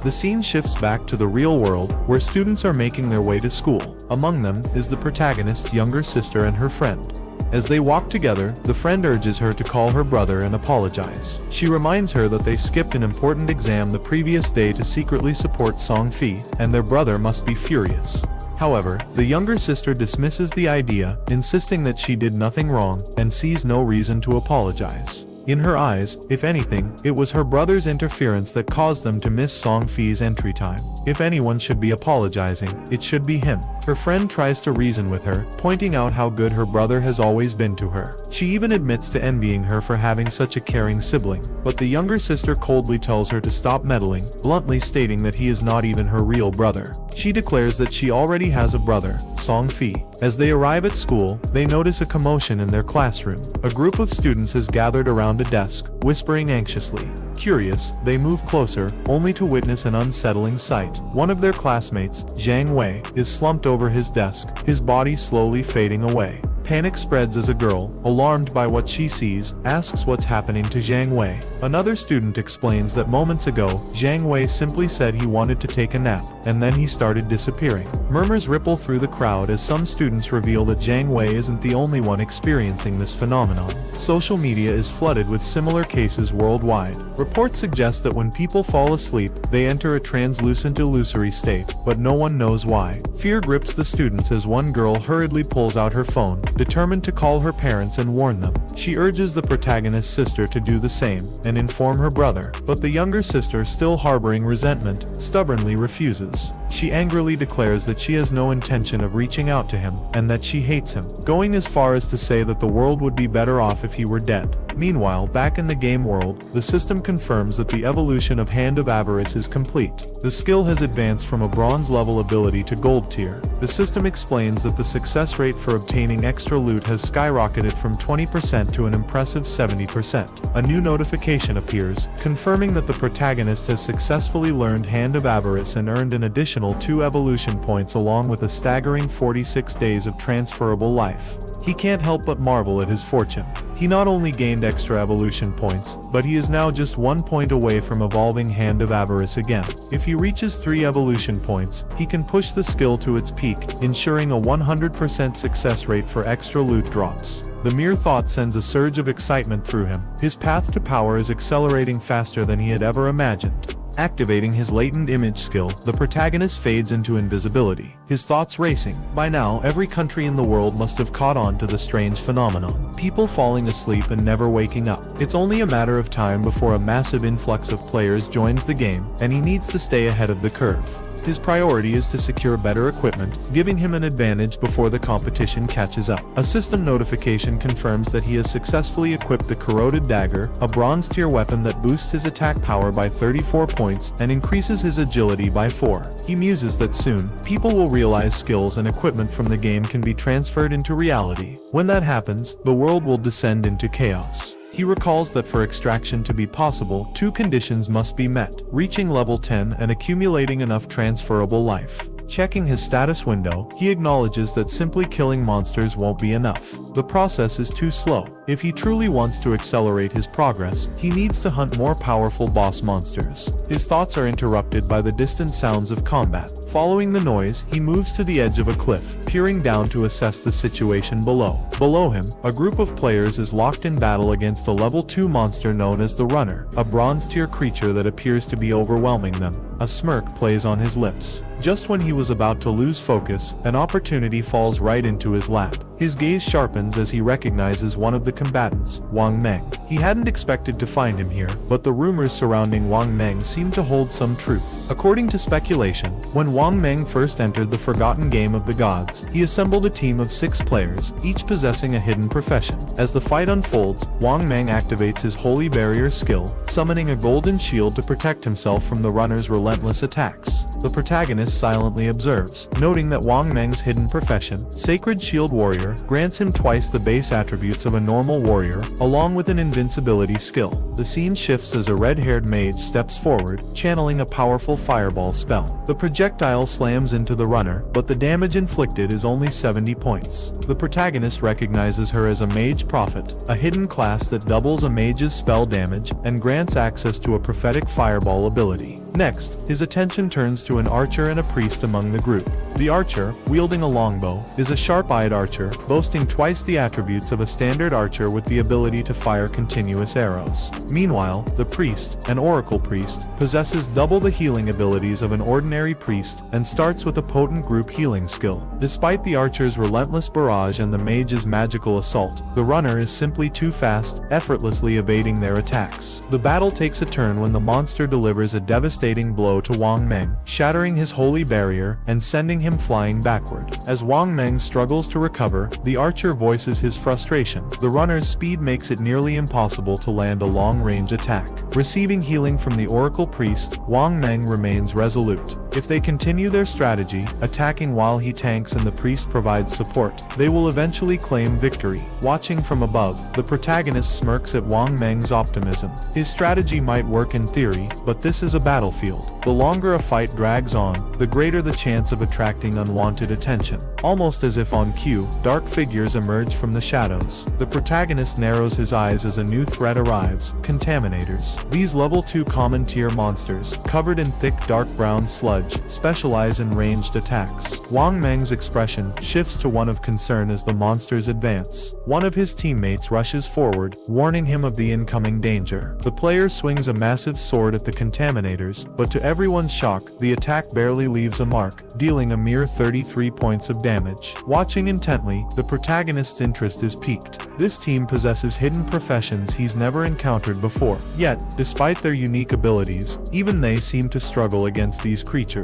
The scene shifts back to the real world, where students are making their way to school. Among them is the protagonist's younger sister and her friend. As they walk together, the friend urges her to call her brother and apologize. She reminds her that they skipped an important exam the previous day to secretly support Song Fi, and their brother must be furious. However, the younger sister dismisses the idea, insisting that she did nothing wrong, and sees no reason to apologize. In her eyes, if anything, it was her brother's interference that caused them to miss Song Fi's entry time. If anyone should be apologizing, it should be him. Her friend tries to reason with her, pointing out how good her brother has always been to her. She even admits to envying her for having such a caring sibling, but the younger sister coldly tells her to stop meddling, bluntly stating that he is not even her real brother. She declares that she already has a brother, Song Fi. As they arrive at school, they notice a commotion in their classroom. A group of students has gathered around a desk, whispering anxiously. Curious, they move closer, only to witness an unsettling sight. One of their classmates, Zhang Wei, is slumped over his desk, his body slowly fading away. Panic spreads as a girl, alarmed by what she sees, asks what's happening to Zhang Wei. Another student explains that moments ago, Zhang Wei simply said he wanted to take a nap, and then he started disappearing. Murmurs ripple through the crowd as some students reveal that Zhang Wei isn't the only one experiencing this phenomenon. Social media is flooded with similar cases worldwide. Reports suggest that when people fall asleep, they enter a translucent illusory state, but no one knows why. Fear grips the students as one girl hurriedly pulls out her phone, determined to call her parents and warn them. She urges the protagonist's sister to do the same, and inform her brother, but the younger sister, still harboring resentment, stubbornly refuses. She angrily declares that she has no intention of reaching out to him, and that she hates him, going as far as to say that the world would be better off if he were dead. Meanwhile, back in the game world, the system confirms that the evolution of Hand of Avarice is complete. The skill has advanced from a bronze level ability to gold tier. The system explains that the success rate for obtaining extra loot has skyrocketed from 20% to an impressive 70%. A new notification appears, confirming that the protagonist has successfully learned Hand of Avarice and earned an additional 2 evolution points along with a staggering 46 days of transferable life. He can't help but marvel at his fortune. He not only gained extra evolution points, but he is now just 1 point away from evolving Hand of Avarice again. If he reaches 3 evolution points, he can push the skill to its peak, ensuring a 100% success rate for extra loot drops. The mere thought sends a surge of excitement through him. His path to power is accelerating faster than he had ever imagined. Activating his latent image skill, the protagonist fades into invisibility, his thoughts racing. By now, every country in the world must have caught on to the strange phenomenon. People falling asleep and never waking up. It's only a matter of time before a massive influx of players joins the game, and he needs to stay ahead of the curve. His priority is to secure better equipment, giving him an advantage before the competition catches up. A system notification confirms that he has successfully equipped the Corroded Dagger, a bronze tier weapon that boosts his attack power by 34 points and increases his agility by 4. He muses that soon, people will realize skills and equipment from the game can be transferred into reality. When that happens, the world will descend into chaos. He recalls that for extraction to be possible, 2 conditions must be met: reaching level 10 and accumulating enough transferable life. Checking his status window, he acknowledges that simply killing monsters won't be enough. The process is too slow. If he truly wants to accelerate his progress, he needs to hunt more powerful boss monsters. His thoughts are interrupted by the distant sounds of combat. Following the noise, he moves to the edge of a cliff, peering down to assess the situation below. Below him, a group of players is locked in battle against a level 2 monster known as the Runner, a bronze tier creature that appears to be overwhelming them. A smirk plays on his lips. Just when he was about to lose focus, an opportunity falls right into his lap. His gaze sharpens as he recognizes one of the combatants, Wang Meng. He hadn't expected to find him here, but the rumors surrounding Wang Meng seem to hold some truth. According to speculation, when Wang Meng first entered the Forgotten Game of the Gods, he assembled a team of 6 players, each possessing a hidden profession. As the fight unfolds, Wang Meng activates his Holy Barrier skill, summoning a golden shield to protect himself from the runner's relentless attacks. The protagonist silently observes, noting that Wang Meng's hidden profession, Sacred Shield Warrior, grants him twice the base attributes of a normal warrior, along with an invincibility skill. The scene shifts as a red-haired mage steps forward, channeling a powerful fireball spell. The projectile slams into the runner, but the damage inflicted is only 70 points. The protagonist recognizes her as a mage prophet, a hidden class that doubles a mage's spell damage and grants access to a prophetic fireball ability. Next, his attention turns to an archer and a priest among the group. The archer, wielding a longbow, is a sharp-eyed archer, boasting twice the attributes of a standard archer with the ability to fire continuous arrows. Meanwhile, the priest, an oracle priest, possesses double the healing abilities of an ordinary priest and starts with a potent group healing skill. Despite the archer's relentless barrage and the mage's magical assault, the runner is simply too fast, effortlessly evading their attacks. The battle takes a turn when the monster delivers a devastating blow to Wang Meng, shattering his holy barrier and sending him flying backward. As Wang Meng struggles to recover, the archer voices his frustration. The runner's speed makes it nearly impossible to land a long-range attack. Receiving healing from the oracle priest, Wang Meng remains resolute. If they continue their strategy, attacking while he tanks and the priest provides support, they will eventually claim victory. Watching from above, the protagonist smirks at Wang Meng's optimism. His strategy might work in theory, but this is a battlefield. The longer a fight drags on, the greater the chance of attracting unwanted attention. Almost as if on cue, dark figures emerge from the shadows. The protagonist narrows his eyes as a new threat arrives: contaminators. These level 2 common tier monsters, covered in thick dark brown sludge, specialize in ranged attacks. Wang Meng's expression shifts to one of concern as the monsters advance. One of his teammates rushes forward, warning him of the incoming danger. The player swings a massive sword at the contaminators, but to everyone's shock, the attack barely leaves a mark, dealing a mere 33 points of damage. Watching intently, the protagonist's interest is piqued. This team possesses hidden professions he's never encountered before. Yet, despite their unique abilities, even they seem to struggle against these creatures.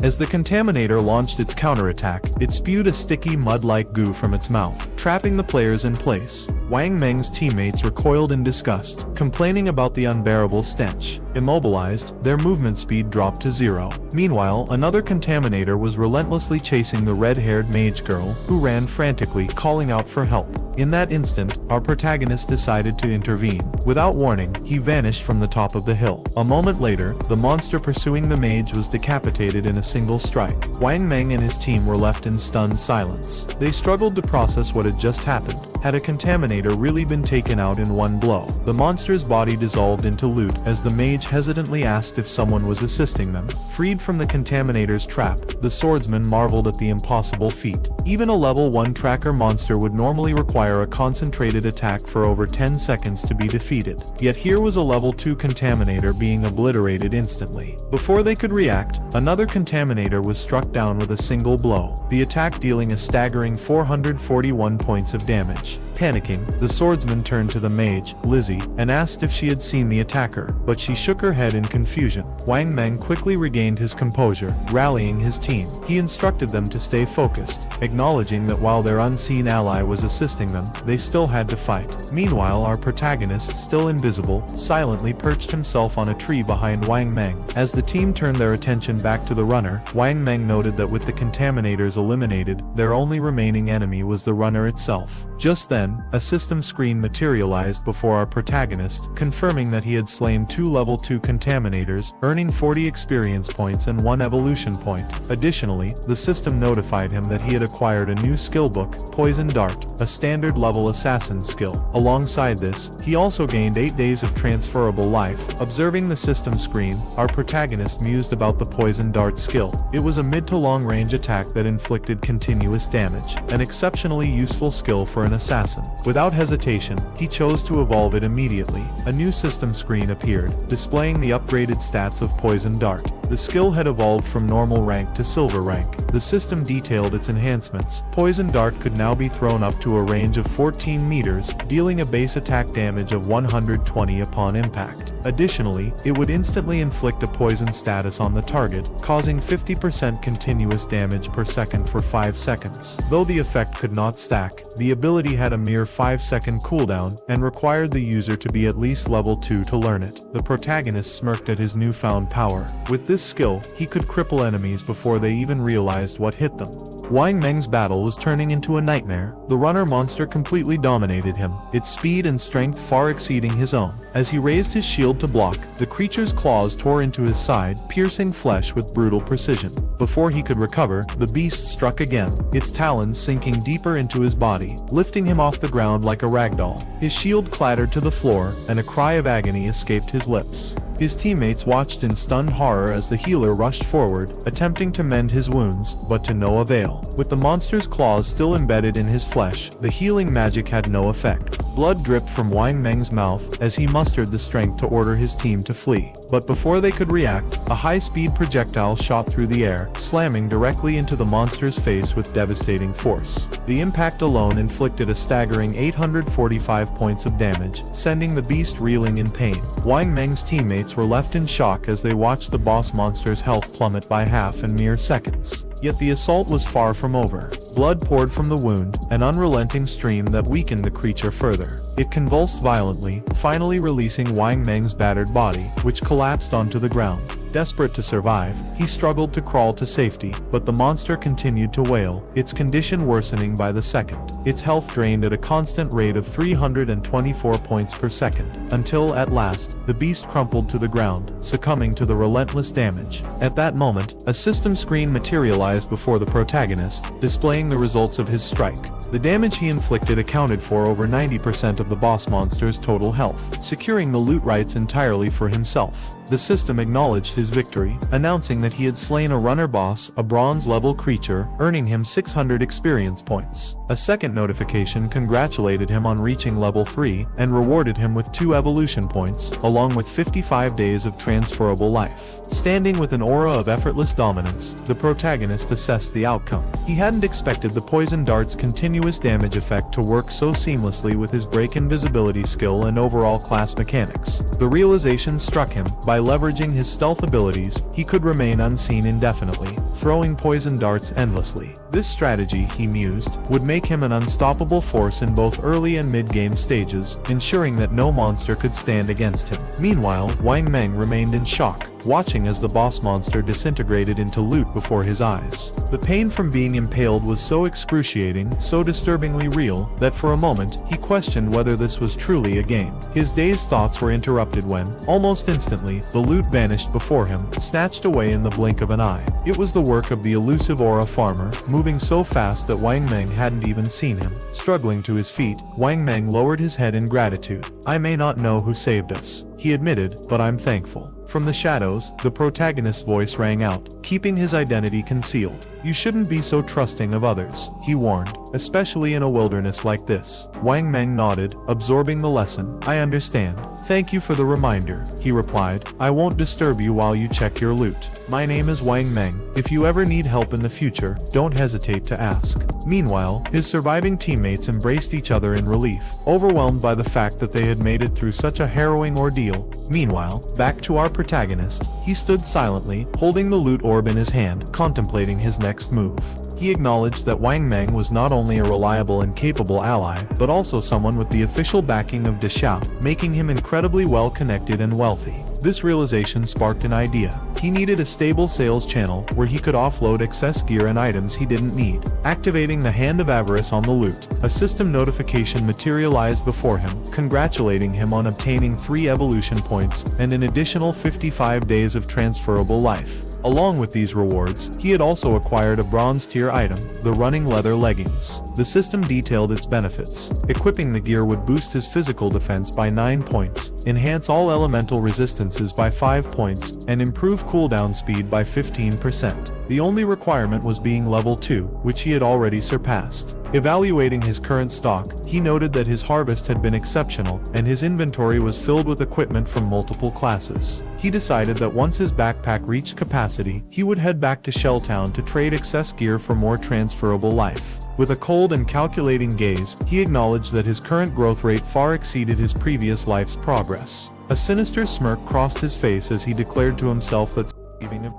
As the contaminator launched its counterattack, it spewed a sticky mud-like goo from its mouth, trapping the players in place. Wang Meng's teammates recoiled in disgust, complaining about the unbearable stench. Immobilized, their movement speed dropped to 0. Meanwhile, another contaminator was relentlessly chasing the red-haired mage girl, who ran frantically, calling out for help. In that instant, our protagonist decided to intervene. Without warning, he vanished from the top of the hill. A moment later, the monster pursuing the mage was decapitated in a single strike. Wang Meng and his team were left in stunned silence. They struggled to process what had just happened. Had a contaminator really been taken out in one blow? The monster's body dissolved into loot as the mage hesitantly asked if someone was assisting them. Freed from the contaminator's trap, the swordsman marveled at the impossible feat. Even a level 1 tracker monster would normally require a concentrated attack for over 10 seconds to be defeated. Yet here was a level 2 contaminator being obliterated instantly. Before they could react, another contaminator was struck down with a single blow, the attack dealing a staggering 441 points of damage. Panicking, the swordsman turned to the mage, Lizzie, and asked if she had seen the attacker, but she shook her head in confusion. Wang Meng quickly regained his composure, rallying his team. He instructed them to stay focused, acknowledging that while their unseen ally was assisting them, they still had to fight. Meanwhile, our protagonist, still invisible, silently perched himself on a tree behind Wang Meng. As the team turned their attention back to the runner, Wang Meng noted that with the contaminators eliminated, their only remaining enemy was the runner itself. Just then, a system screen materialized before our protagonist, confirming that he had slain 2 level 2 contaminators, earning 40 experience points and 1 evolution point. Additionally, the system notified him that he had acquired a new skill book, Poison Dart, a standard level assassin skill. Alongside this, he also gained 8 days of transferable life. Observing the system screen, our protagonist mused about the Poison Dart skill. It was a mid to long range attack that inflicted continuous damage, an exceptionally useful skill for an assassin. Without hesitation, he chose to evolve it immediately. A new system screen appeared, displaying the upgraded stats of Poison Dart. The skill had evolved from normal rank to silver rank. The system detailed its enhancements. Poison Dart could now be thrown up to a range of 14 meters, dealing a base attack damage of 120 upon impact. Additionally, it would instantly inflict a poison status on the target, causing 50% continuous damage per second for 5 seconds. Though the effect could not stack, the ability had a mere 5-second cooldown, and required the user to be at least level 2 to learn it. The protagonist smirked at his newfound power. With this skill, he could cripple enemies before they even realized what hit them. Wang Meng's battle was turning into a nightmare. The runner monster completely dominated him, its speed and strength far exceeding his own. As he raised his shield to block, the creature's claws tore into his side, piercing flesh with brutal precision. Before he could recover, the beast struck again, its talons sinking deeper into his body, lifting him off the ground like a ragdoll. His shield clattered to the floor, and a cry of agony escaped his lips. His teammates watched in stunned horror as the healer rushed forward, attempting to mend his wounds, but to no avail. With the monster's claws still embedded in his flesh, the healing magic had no effect. Blood dripped from Wang Meng's mouth as he mustered the strength to order his team to flee. But before they could react, a high-speed projectile shot through the air, slamming directly into the monster's face with devastating force. The impact alone inflicted a staggering 845 points of damage, sending the beast reeling in pain. Wang Meng's teammates were left in shock as they watched the boss monster's health plummet by half in mere seconds. Yet the assault was far from over. Blood poured from the wound, an unrelenting stream that weakened the creature further. It convulsed violently, finally releasing Wang Meng's battered body, which collapsed onto the ground. Desperate to survive, he struggled to crawl to safety, but the monster continued to wail, its condition worsening by the second. Its health drained at a constant rate of 324 points per second, until, at last, the beast crumpled to the ground, succumbing to the relentless damage. At that moment, a system screen materialized before the protagonist, displaying the results of his strike. The damage he inflicted accounted for over 90% of the boss monster's total health, securing the loot rights entirely for himself. The system acknowledged his victory, announcing that he had slain a runner boss, a bronze-level creature, earning him 600 experience points. A second notification congratulated him on reaching level 3, and rewarded him with 2 evolution points, along with 55 days of transferable life. Standing with an aura of effortless dominance, the protagonist assessed the outcome. He hadn't expected the poison dart's continuous damage effect to work so seamlessly with his break invisibility skill and overall class mechanics. The realization struck him, by leveraging his stealth abilities, he could remain unseen indefinitely, throwing poison darts endlessly. This strategy, he mused, would make him an unstoppable force in both early and mid-game stages, ensuring that no monster could stand against him. Meanwhile, Wang Meng remained in shock, watching as the boss monster disintegrated into loot before his eyes. The pain from being impaled was so excruciating, so disturbingly real, that for a moment, he questioned whether this was truly a game. His dazed thoughts were interrupted when, almost instantly, the loot vanished before him, snatched away in the blink of an eye. It was the work of the elusive aura farmer, moving so fast that Wang Meng hadn't even seen him. Struggling to his feet, Wang Meng lowered his head in gratitude. "I may not know who saved us," he admitted, "but I'm thankful." From the shadows, the protagonist's voice rang out, keeping his identity concealed. "You shouldn't be so trusting of others," he warned, "especially in a wilderness like this." Wang Meng nodded, absorbing the lesson. "I understand. Thank you for the reminder," he replied. "I won't disturb you while you check your loot. My name is Wang Meng. If you ever need help in the future, don't hesitate to ask." Meanwhile, his surviving teammates embraced each other in relief, overwhelmed by the fact that they had made it through such a harrowing ordeal. Meanwhile, back to our protagonist, he stood silently, holding the loot orb in his hand, contemplating his next move. He acknowledged that Wang Meng was not only a reliable and capable ally, but also someone with the official backing of Deschao, making him incredibly well connected and wealthy. This realization sparked an idea. He needed a stable sales channel where he could offload excess gear and items he didn't need. Activating the Hand of Avarice on the loot, a system notification materialized before him, congratulating him on obtaining 3 evolution points and an additional 55 days of transferable life. Along with these rewards, he had also acquired a bronze-tier item, the running leather leggings. The system detailed its benefits. Equipping the gear would boost his physical defense by 9 points, enhance all elemental resistances by 5 points, and improve cooldown speed by 15%. The only requirement was being level 2, which he had already surpassed. Evaluating his current stock, he noted that his harvest had been exceptional, and his inventory was filled with equipment from multiple classes. He decided that once his backpack reached capacity, he would head back to Shelltown to trade excess gear for more transferable life. With a cold and calculating gaze, he acknowledged that his current growth rate far exceeded his previous life's progress. A sinister smirk crossed his face as he declared to himself that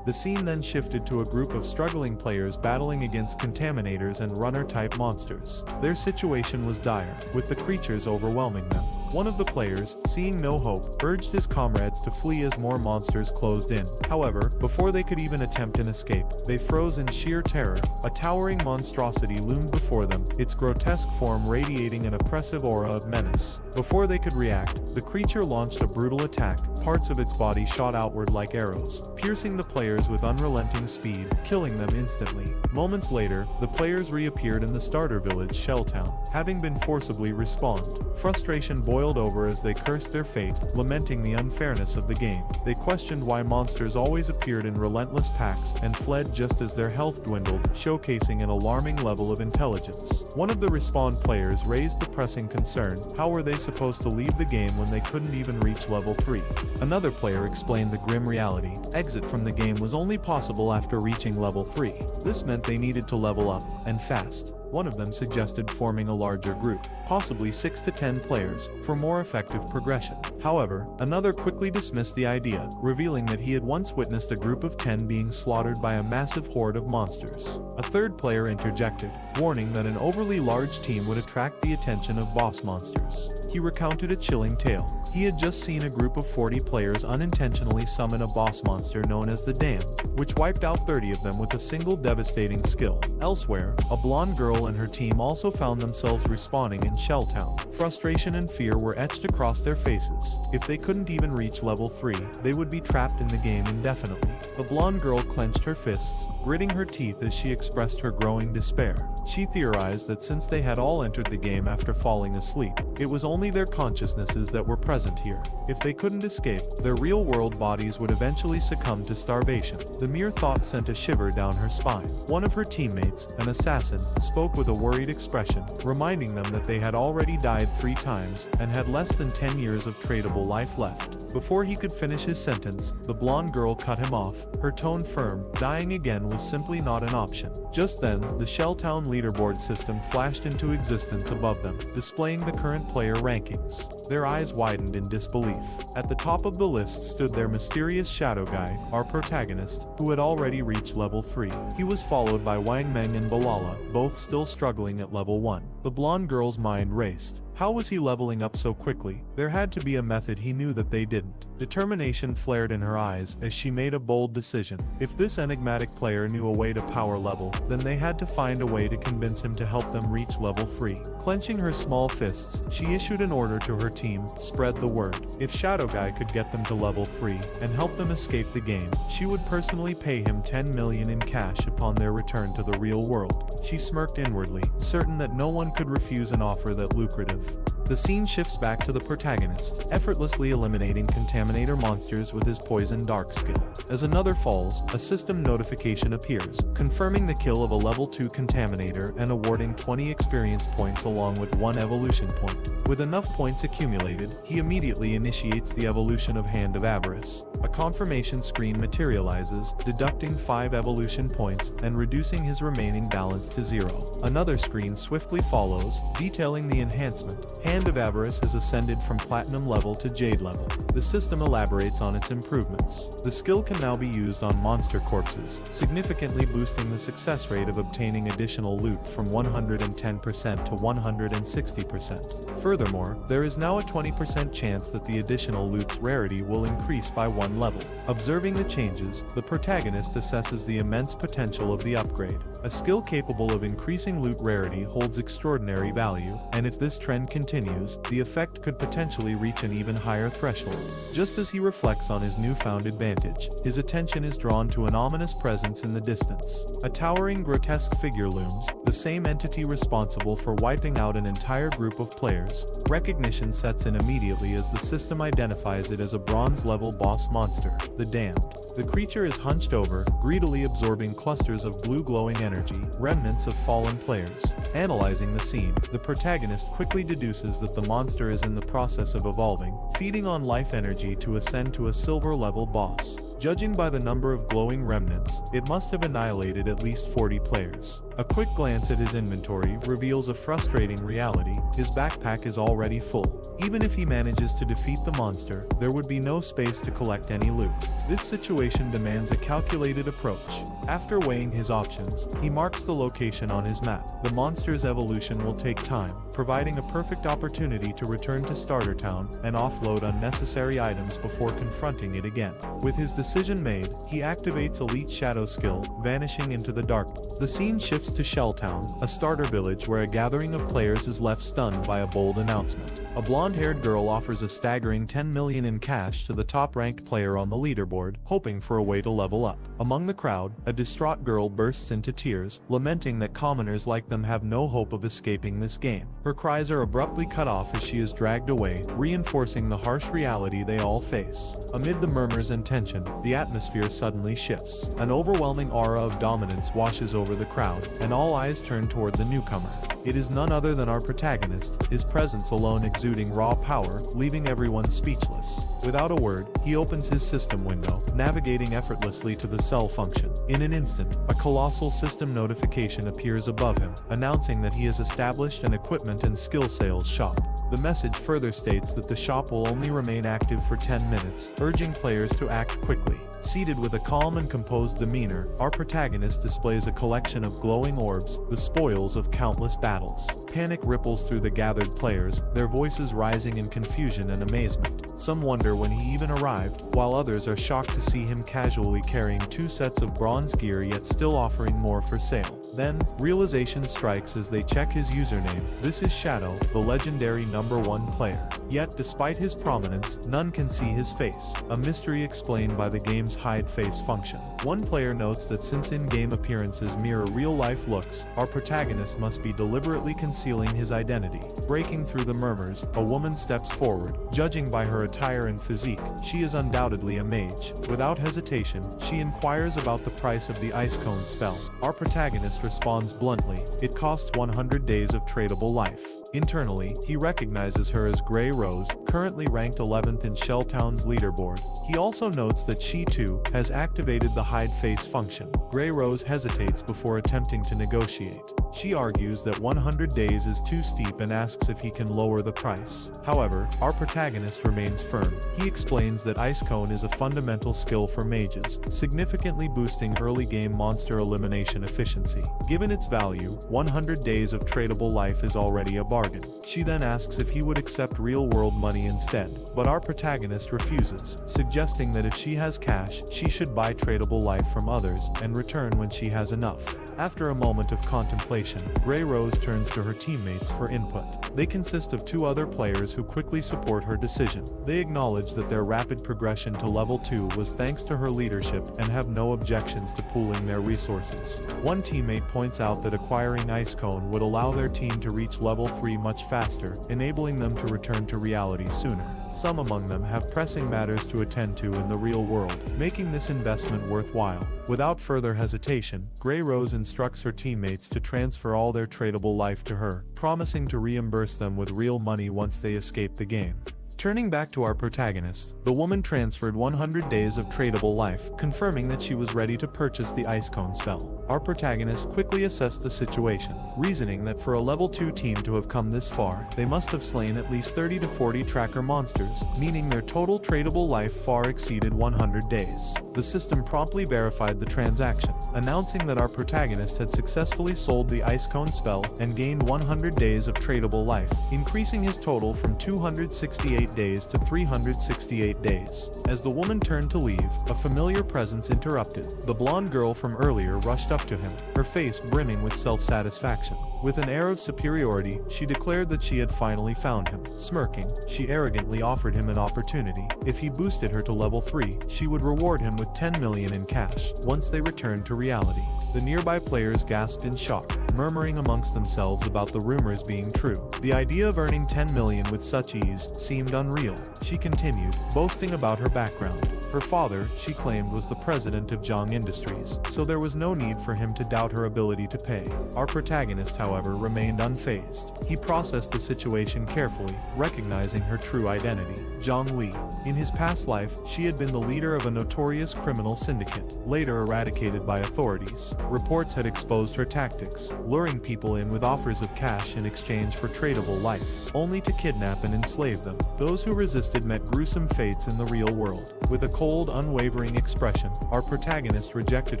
the scene then shifted to a group of struggling players battling against contaminators and runner-type monsters. Their situation was dire, with the creatures overwhelming them. One of the players, seeing no hope, urged his comrades to flee as more monsters closed in. However, before they could even attempt an escape, they froze in sheer terror. A towering monstrosity loomed before them, its grotesque form radiating an oppressive aura of menace. Before they could react, the creature launched a brutal attack. Parts of its body shot outward like arrows, piercing the players with unrelenting speed, killing them instantly. Moments later, the players reappeared in the starter village, Shelltown, having been forcibly respawned. Frustration boiled boiled over as they cursed their fate, lamenting the unfairness of the game. They questioned why monsters always appeared in relentless packs and fled just as their health dwindled, showcasing an alarming level of intelligence. One of the Respawn players raised the pressing concern: how were they supposed to leave the game when they couldn't even reach level 3? Another player explained the grim reality: exit from the game was only possible after reaching level 3. This meant they needed to level up, and fast. One of them suggested forming a larger group, possibly 6 to 10 players, for more effective progression. However, another quickly dismissed the idea, revealing that he had once witnessed a group of 10 being slaughtered by a massive horde of monsters. A third player interjected, warning that an overly large team would attract the attention of boss monsters. He recounted a chilling tale. He had just seen a group of 40 players unintentionally summon a boss monster known as the Damned, which wiped out 30 of them with a single devastating skill. Elsewhere, a blonde girl and her team also found themselves respawning in Shelltown. Frustration and fear were etched across their faces. If they couldn't even reach level 3, they would be trapped in the game indefinitely. The blonde girl clenched her fists, gritting her teeth as she expressed her growing despair. She theorized that since they had all entered the game after falling asleep, it was only their consciousnesses that were present here. If they couldn't escape, their real-world bodies would eventually succumb to starvation. The mere thought sent a shiver down her spine. One of her teammates, an assassin, spoke with a worried expression, reminding them that they had already died 3 times and had less than 10 years of tradable life left. Before he could finish his sentence, the blonde girl cut him off, her tone firm. Dying again was simply not an option. Just then, the Shelltown leaderboard system flashed into existence above them, displaying the current player rankings. Their eyes widened in disbelief. At the top of the list stood their mysterious shadow guy, our protagonist, who had already reached level 3. He was followed by Wang Meng and Balala, both still struggling at level 1. The blonde girl's mind raced. How was he leveling up so quickly? There had to be a method he knew that they didn't. Determination flared in her eyes as she made a bold decision. If this enigmatic player knew a way to power level, then they had to find a way to convince him to help them reach level 3. Clenching her small fists, she issued an order to her team: spread the word. If Shadow Guy could get them to level 3 and help them escape the game, she would personally pay him 10 million in cash upon their return to the real world. She smirked inwardly, certain that no one could refuse an offer that lucrative. The scene shifts back to the protagonist, effortlessly eliminating contaminator monsters with his poison dark skill. As another falls, a system notification appears, confirming the kill of a level 2 contaminator and awarding 20 experience points along with 1 evolution point. With enough points accumulated, he immediately initiates the evolution of Hand of Avarice. A confirmation screen materializes, deducting 5 evolution points and reducing his remaining balance to 0. Another screen swiftly follows, detailing the enhancement. Hand of Avarice has ascended from Platinum level to Jade level. The system elaborates on its improvements. The skill can now be used on monster corpses, significantly boosting the success rate of obtaining additional loot from 110% to 160%. Furthermore, there is now a 20% chance that the additional loot's rarity will increase by 1 level. Observing the changes, the protagonist assesses the immense potential of the upgrade. A skill capable of increasing loot rarity holds extraordinary value, and if this trend continues, the effect could potentially reach an even higher threshold. Just as he reflects on his newfound advantage, his attention is drawn to an ominous presence in the distance. A towering, grotesque figure looms, the same entity responsible for wiping out an entire group of players. Recognition sets in immediately as the system identifies it as a bronze-level boss monster, the Damned. The creature is hunched over, greedily absorbing clusters of blue glowing energy, remnants of fallen players. Analyzing the scene, the protagonist quickly deduces that the monster is in the process of evolving, feeding on life energy to ascend to a silver-level boss. Judging by the number of glowing remnants, it must have annihilated at least 40 players. A quick glance at his inventory reveals a frustrating reality: his backpack is already full. Even if he manages to defeat the monster, there would be no space to collect any loot. This situation demands a calculated approach. After weighing his options, he marks the location on his map. The monster's evolution will take time, providing a perfect opportunity to return to Starter Town and offload unnecessary items before confronting it again. With his decision made, he activates Elite Shadow skill, vanishing into the darkness. The scene shifts to Shelltown, a starter village where a gathering of players is left stunned by a bold announcement. A blonde-haired girl offers a staggering 10 million in cash to the top-ranked player on the leaderboard, hoping for a way to level up. Among the crowd, a distraught girl bursts into tears, lamenting that commoners like them have no hope of escaping this game. Her cries are abruptly cut off as she is dragged away, reinforcing the harsh reality they all face. Amid the murmurs and tension, the atmosphere suddenly shifts. An overwhelming aura of dominance washes over the crowd, and all eyes turn toward the newcomer. It is none other than our protagonist, his presence alone exuding raw power, leaving everyone speechless. Without a word, he opens his system window, navigating effortlessly to the cell function. In an instant, a colossal system notification appears above him, announcing that he has established an equipment and skill sales shop. The message further states that the shop will only remain active for 10 minutes, urging players to act quickly. Seated with a calm and composed demeanor, our protagonist displays a collection of glowing orbs, the spoils of countless battles. Panic ripples through the gathered players, their voices rising in confusion and amazement. Some wonder when he even arrived, while others are shocked to see him casually carrying 2 sets of bronze gear yet still offering more for sale. Then, realization strikes as they check his username. This is Shadow, the legendary #1 player. Yet, despite his prominence, none can see his face, a mystery explained by the game's hide face function. One player notes that since in-game appearances mirror real-life looks, our protagonist must be deliberately concealing his identity. Breaking through the murmurs, a woman steps forward. Judging by her attire and physique, she is undoubtedly a mage. Without hesitation, she inquires about the price of the ice cone spell. Our protagonist responds bluntly, it costs 100 days of tradable life. Internally, he recognizes her as Grey Rose, currently ranked 11th in Shelltown's leaderboard. He also notes that she too has activated the hide face function. Grey Rose hesitates before attempting to negotiate. She argues that 100 days is too steep and asks if he can lower the price. However, our protagonist remains firm. He explains that Ice Cone is a fundamental skill for mages, significantly boosting early game monster elimination efficiency. Given its value, 100 days of tradable life is already a bargain. She then asks if he would accept real-world money instead, but our protagonist refuses, suggesting that if she has cash, she should buy tradable life from others and return when she has enough. After a moment of contemplation, Grey Rose turns to her teammates for input. They consist of 2 other players who quickly support her decision. They acknowledge that their rapid progression to level 2 was thanks to her leadership and have no objections to pooling their resources. One teammate points out that acquiring Ice Cone would allow their team to reach level 3 much faster, enabling them to return to reality sooner. Some among them have pressing matters to attend to in the real world, making this investment worthwhile. Without further hesitation, Grey Rose instructs her teammates to transfer all their tradable life to her, promising to reimburse them with real money once they escape the game. Turning back to our protagonist, the woman transferred 100 days of tradable life, confirming that she was ready to purchase the Ice Cone spell. Our protagonist quickly assessed the situation, reasoning that for a level 2 team to have come this far, they must have slain at least 30 to 40 tracker monsters, meaning their total tradable life far exceeded 100 days. The system promptly verified the transaction, announcing that our protagonist had successfully sold the Ice Cone spell and gained 100 days of tradable life, increasing his total from 268 days to 368 days. As the woman turned to leave, a familiar presence interrupted. The blonde girl from earlier rushed up to him, her face brimming with self-satisfaction. With an air of superiority, she declared that she had finally found him. Smirking, she arrogantly offered him an opportunity. If he boosted her to level 3, she would reward him with 10 million in cash, once they returned to reality. The nearby players gasped in shock, murmuring amongst themselves about the rumors being true. The idea of earning 10 million with such ease seemed unreal. She continued, boasting about her background. Her father, she claimed, was the president of Zhang Industries, so there was no need for him to doubt her ability to pay. Our protagonist, however, remained unfazed. He processed the situation carefully, recognizing her true identity, Zhang Li. In his past life, she had been the leader of a notorious criminal syndicate, later eradicated by authorities. Reports had exposed her tactics, luring people in with offers of cash in exchange for tradable life, only to kidnap and enslave them. Those who resisted met gruesome fates in the real world. With a cold, unwavering expression, our protagonist rejected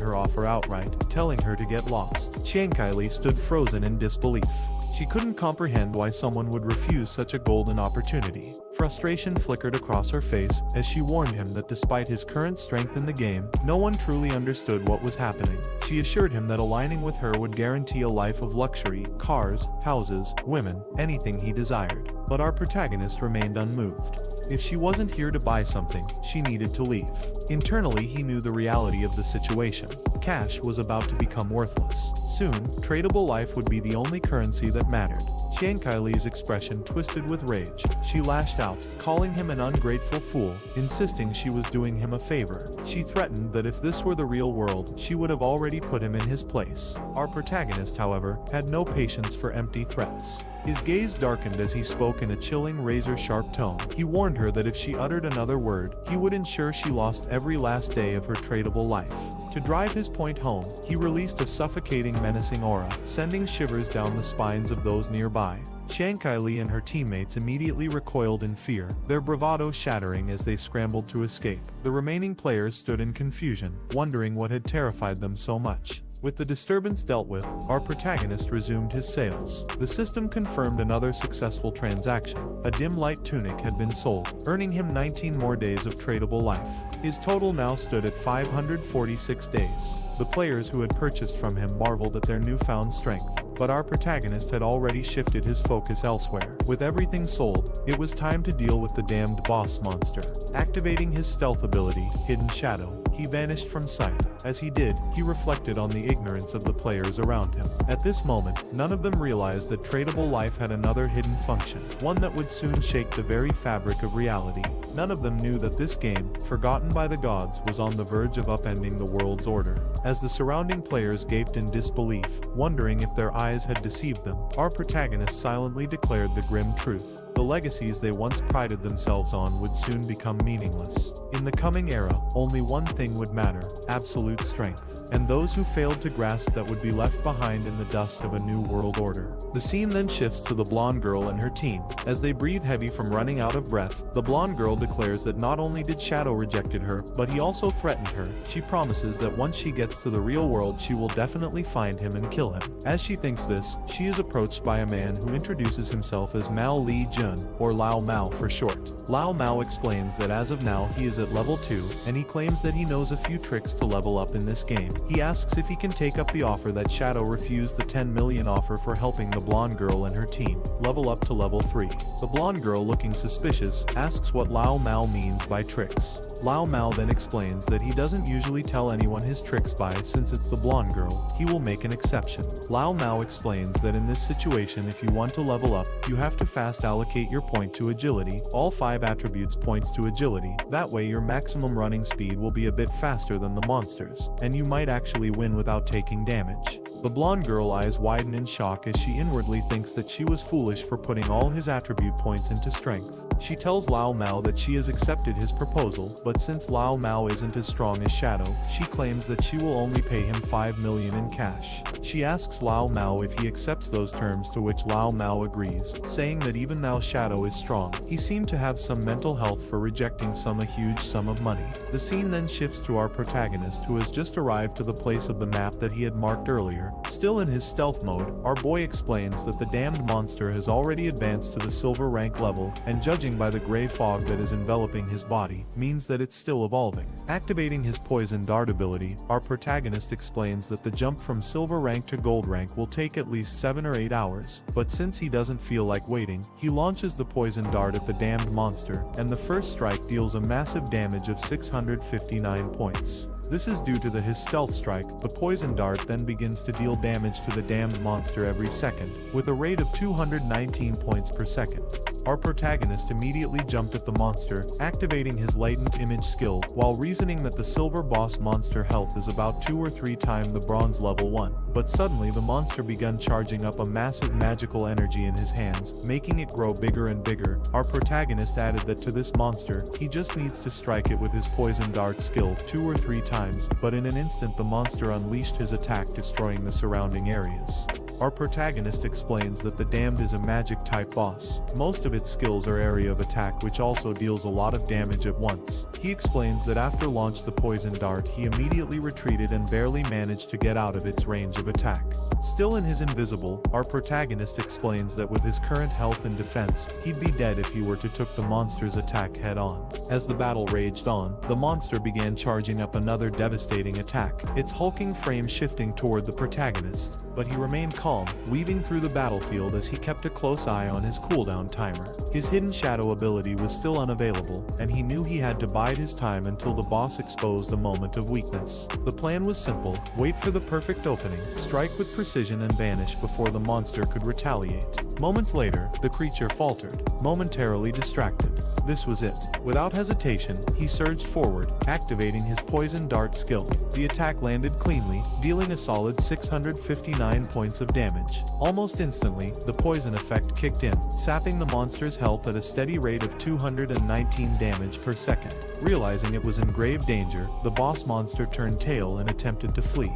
her offer outright, telling her to get lost. Chiang Kai-li stood frozen in disbelief. She couldn't comprehend why someone would refuse such a golden opportunity. Frustration flickered across her face as she warned him that despite his current strength in the game, no one truly understood what was happening. She assured him that aligning with her would guarantee a life of luxury, cars, houses, women, anything he desired. But our protagonist remained unmoved. If she wasn't here to buy something, she needed to leave. Internally, he knew the reality of the situation. Cash was about to become worthless. Soon, tradable life would be the only currency that mattered. Li's expression twisted with rage. She lashed out, calling him an ungrateful fool, insisting she was doing him a favor. She threatened that if this were the real world, she would have already put him in his place. Our protagonist, however, had no patience for empty threats. His gaze darkened as he spoke in a chilling, razor-sharp tone. He warned her that if she uttered another word, he would ensure she lost every last day of her tradable life. To drive his point home, he released a suffocating, menacing aura, sending shivers down the spines of those nearby. Li and her teammates immediately recoiled in fear, their bravado shattering as they scrambled to escape. The remaining players stood in confusion, wondering what had terrified them so much. With the disturbance dealt with, our protagonist resumed his sales. The system confirmed another successful transaction. A dim light tunic had been sold, earning him 19 more days of tradable life. His total now stood at 546 days. The players who had purchased from him marveled at their newfound strength, but our protagonist had already shifted his focus elsewhere. With everything sold, it was time to deal with the damned boss monster. Activating his stealth ability, Hidden Shadow, he vanished from sight. As he did, he reflected on the ignorance of the players around him. At this moment, none of them realized that tradable life had another hidden function, one that would soon shake the very fabric of reality. None of them knew that this game, forgotten by the gods, was on the verge of upending the world's order. As the surrounding players gaped in disbelief, wondering if their eyes had deceived them, our protagonist silently declared the grim truth. The legacies they once prided themselves on would soon become meaningless. In the coming era, only one thing would matter: absolute strength. And those who failed to grasp that would be left behind in the dust of a new world order. The scene then shifts to the blonde girl and her team. As they breathe heavy from running out of breath, the blonde girl declares that not only did Shadow rejected her, but he also threatened her. She promises that once she gets to the real world, she will definitely find him and kill him. As she thinks this, she is approached by a man who introduces himself as Mao Li Jun, or Lao Mao for short. Lao Mao explains that as of now he is at level 2, and he claims that he knows a few tricks to level up in this game. He asks if he can take up the offer that Shadow refused, the 10 million offer for helping the blonde girl and her team level up to level 3. The blonde girl, looking suspicious, asks what Lao Mao means by tricks. Lao Mao then explains that he doesn't usually tell anyone his tricks by, since it's the blonde girl, he will make an exception. Lao Mao explains that in this situation, if you want to level up, you have to fast allocate your point to agility. All 5 attributes points to agility. That way your maximum running speed will be a bit faster than the monsters, and you might actually win without taking damage. The blonde girl eyes widen in shock as she inwardly thinks that she was foolish for putting all his attribute points into strength. She tells Lao Mao that she has accepted his proposal, but since Lao Mao isn't as strong as Shadow, she claims that she will only pay him 5 million in cash. She asks Lao Mao if he accepts those terms, to which Lao Mao agrees, saying that even though Shadow is strong, he seemed to have some mental health for rejecting a huge sum of money. The scene then shifts to our protagonist, who has just arrived to the place of the map that he had marked earlier. Still in his stealth mode, our boy explains that the damned monster has already advanced to the silver rank level, and judging by the gray fog that is enveloping his body, means that it's still evolving. Activating his poison dart ability, our protagonist explains that the jump from silver rank to gold rank will take at least 7 or 8 hours, but since he doesn't feel like waiting, he launches the poison dart at the damned monster, and the first strike deals a massive damage of 659 points. This is due to his stealth strike. The poison dart then begins to deal damage to the damned monster every second, with a rate of 219 points per second. Our protagonist immediately jumped at the monster, activating his latent image skill, while reasoning that the silver boss monster health is about 2 or 3 times the bronze level 1. But suddenly the monster began charging up a massive magical energy in his hands, making it grow bigger and bigger. Our protagonist added that to this monster, he just needs to strike it with his poison dart skill 2 or 3 times, but in an instant the monster unleashed his attack, destroying the surrounding areas. Our protagonist explains that the damned is a magic type boss. Most of its skills are area of attack, which also deals a lot of damage at once. He explains that after launch the poison dart, he immediately retreated and barely managed to get out of its range of attack. Still in his invisible, our protagonist explains that with his current health and defense, he'd be dead if he were to took the monster's attack head on. As the battle raged on, the monster began charging up another devastating attack, its hulking frame shifting toward the protagonist, but he remained calm, weaving through the battlefield as he kept a close eye on his cooldown timer. His hidden shadow ability was still unavailable, and he knew he had to bide his time until the boss exposed a moment of weakness. The plan was simple: wait for the perfect opening, strike with precision and vanish before the monster could retaliate. Moments later, the creature faltered, momentarily distracted. This was it. Without hesitation, he surged forward, activating his poison dart skill. The attack landed cleanly, dealing a solid 659 points of damage. Almost instantly, the poison effect kicked in, sapping the monster's health at a steady rate of 219 damage per second. Realizing it was in grave danger, the boss monster turned tail and attempted to flee.